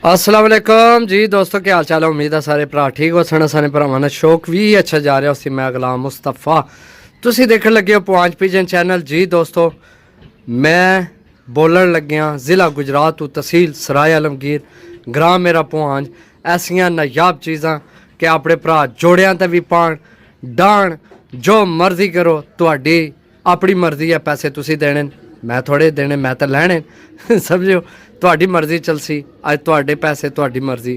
अस्सलाम वालेकुम जी दोस्तों, क्या हाल चाल है। उम्मीद है सारे भरा ठीक हो सन। सारे भरावां दा शौक भी अच्छा जा रहा उसी मैं गुलाम मुस्तफा तुसी देखने लगे हो पवांच पिजन चैनल। जी दोस्तों, मैं बोलन लग्या ज़िला गुजरात तो तहसील सराय आलमगीर, ग्राम मेरा पवांच। ऐसियां नायाब चीज़ां कि अपने भरा जोड़ियां ते भी पाण डाण जो मर्जी करो, तुहाडी अपनी मर्जी है। पैसे तुसी देने, मैं थोड़े देने, मैं तो लैने समझो, तुहाडी मर्जी चलसी। अज तुहाडे पैसे तुहाडी मर्जी।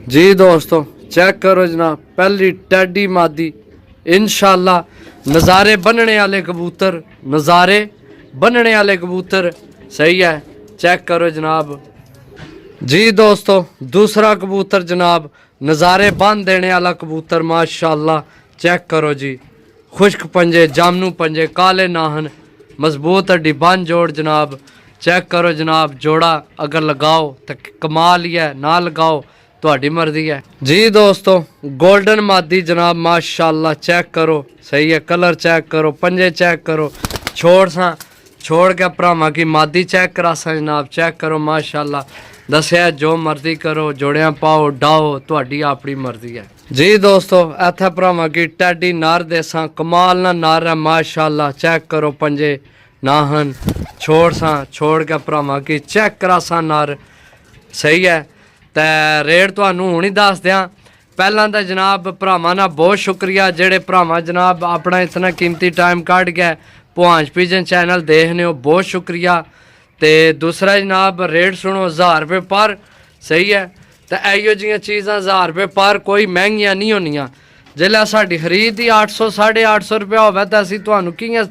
जी दोस्तों, चेक करो जनाब, पहली टैडी मादी इंशाल्लाह। नज़ारे बनने वाले कबूतर, नज़ारे बनने वाले कबूतर, सही है। चेक करो जनाब। जी दोस्तों, दूसरा कबूतर जनाब, नज़ारे बन देने वाला कबूतर माशाल्लाह। चेक करो जी, खुश्क पंजे, जामनू पंजे, काले नाहन, मजबूत हड्डी बन जोड़ जनाब। चेक करो जनाब, जोड़ा अगर लगाओ तो कमाल ही है, ना लगाओ तुहाडी मर्जी है। जी दोस्तों, गोल्डन मादी जनाब माशाल्लाह। चेक करो, सही है। कलर चेक करो, पंजे चेक करो, छोड़ के भरावां की मादी चेक करासा जनाब। चेक करो माशाल्लाह। दसिया जो मर्जी करो, जोड़ियां पाओ डाओ, तुहाडी अपनी मर्जी है। जी दोस्तों, इत्थे भरावां की टैडी नर देसा, कमाल ना नर है माशाल्लाह। चेक करो पंजे नाहन, छोड़ के भरावां की चेक करासा नर, सही है। तो रेट तुहानू हुण ही दस दियां। पहला तो जनाब भरावां दा बहुत शुक्रिया जेड़े भरावां जनाब अपना इतना कीमती टाइम कढ़ के पवांच पिजन चैनल देखने हो, बहुत शुक्रिया। तो दूसरा जनाब रेट सुनो, 1000 रुपये पर, सही है। तो इहो जिहियां चीज़ां 1000 रुपये पर कोई महंगियां नहीं होनियां। जिसलै साडी खरीद ही 800 850 रुपया होवे तो असीं तुहानू कियां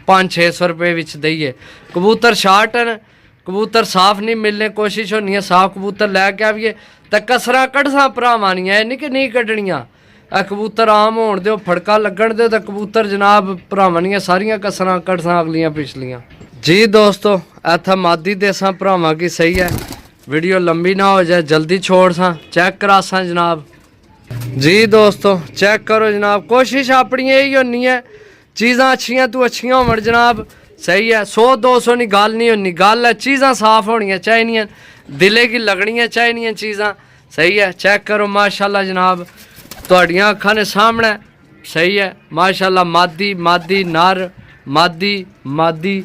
500-600 रुपये विच दईए। कबूतर शार्ट न, कबूतर साफ नहीं मिलने, कोशिश होनी है साफ कबूतर लैके आवीए। तो कसरां कढ़सां भरावां नियां, नहीं कि नहीं कड्ढनियां। कबूतर आम होण दिओ, फड़का लगण दिओ, तो कबूतर जनाब भरावां दियां सारियां कसरां कढ़सां अगलियां पिछलियां। जी दोस्तों, इत्थे मादी देसां भरावां की, सही है। वीडियो लंबी ना हो जाए, जल्दी छोड़ सा चेक करासा जनाब। जी दोस्तों, चेक करो जनाब, कोशिश अपनी यही होनी है चीज़ां अच्छियां तो अच्छियां होवन जनाब, सही है। 100-200 की गल नहीं होनी, गल है चीज़ां साफ होनियां चाहिए, दिले की लगनियां चाहिए चीज़ां, सही है। चेक करो माशाल्लाह जनाब, तुहाडियां अखां ने सामने, सही है माशाल्लाह। मादी मादी नर, मादी मादी,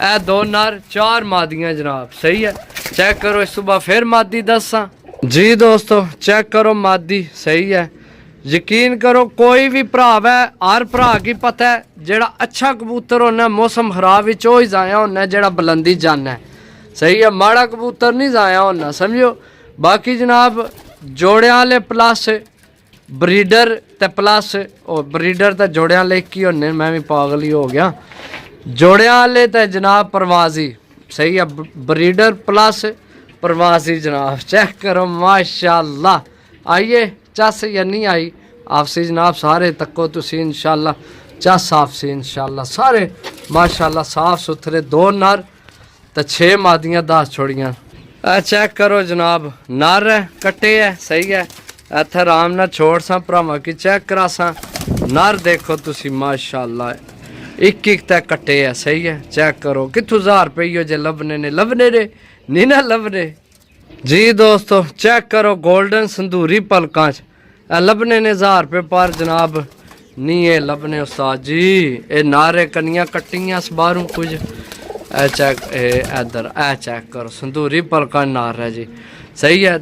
ए 2 नर 4 मादियां जनाब, सही है। चेक करो, इस सुबह फिर मादी दसा। जी दोस्तों, चेक करो मादी, सही है। यकीन करो कोई भी भरा है, हर भरा की पता है जेड़ा अच्छा कबूतर होना मौसम खराब ही ही जाया होना, जेड़ा बुलंदी जाना है, सही है। माड़ा कबूतर नहीं जाया होना, समझो। बाकी जनाब जोड़ियां वाले प्लस ब्रीडर ते प्लस ब्रीडर ते जोड़ियां वाले एक ही होने, मैं भी पागल ही हो गया। जोड़ियां वाले ते जनाब प्रवासी, सही है। ब्रीडर प्लस प्रवासी जनाब। चेक करो माशाल्लाह। आइए चस या नहीं आई आपसी जनाब, सारे तको तुसी इंशाल्लाह चस आपसी इंशाल्लाह। सारे माशाल्लाह साफ सुथरे, 2 नर तो 6 मादियां 10 छोड़ियां। चेक करो जनाब, नर है, कट्टे है, सही है। इत्थे आराम नाल छोड़ सा भरावां की चेक करासा। नर देखो तुसी माशाल्लाह, एक तक कट्टे है, सही है। चेक करो कित्थों 1000 रुपये जे लभने ने, लभने रे नहीं ना लभने। जी दोस्तों, चेक करो गोल्डन संदूरी पलकां च लभने ने 1000 रुपये पर जनाब, नहीं है लभने उस्ताद जी। ये नारे कनियां कट्टियां बाहरों कुछ, ए चेक इधर ए चेक करो, संदूरी पलकां नार है जी, सही है।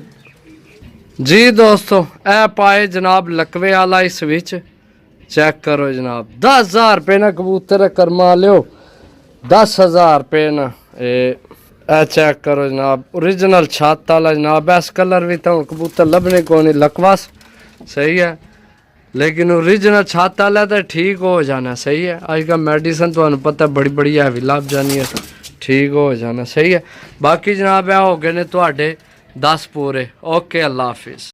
जी दोस्तों, ए पाए जनाब लकवे वाला इस विच। चेक करो जनाब, 10,000 रुपये ना कबूतर कर्मा लियो, 10,000 रुपये ना। चेक करो जनाब, ओरिजिनल छत वाला जनाब। इस कलर भी तो कबूतर लभने को नहीं, लकवास, सही है। लेकिन ओरिजिनल छत वाला तो ठीक हो जाना, सही है। अजकल मेडिसन तो पता बड़ी बड़ी हैवी लभ जानी है, ठीक हो जाना, सही है। बाकी जनाब हो गए ने तुहाडे 10 पूरे। ओके, अल्लाह हाफिज़।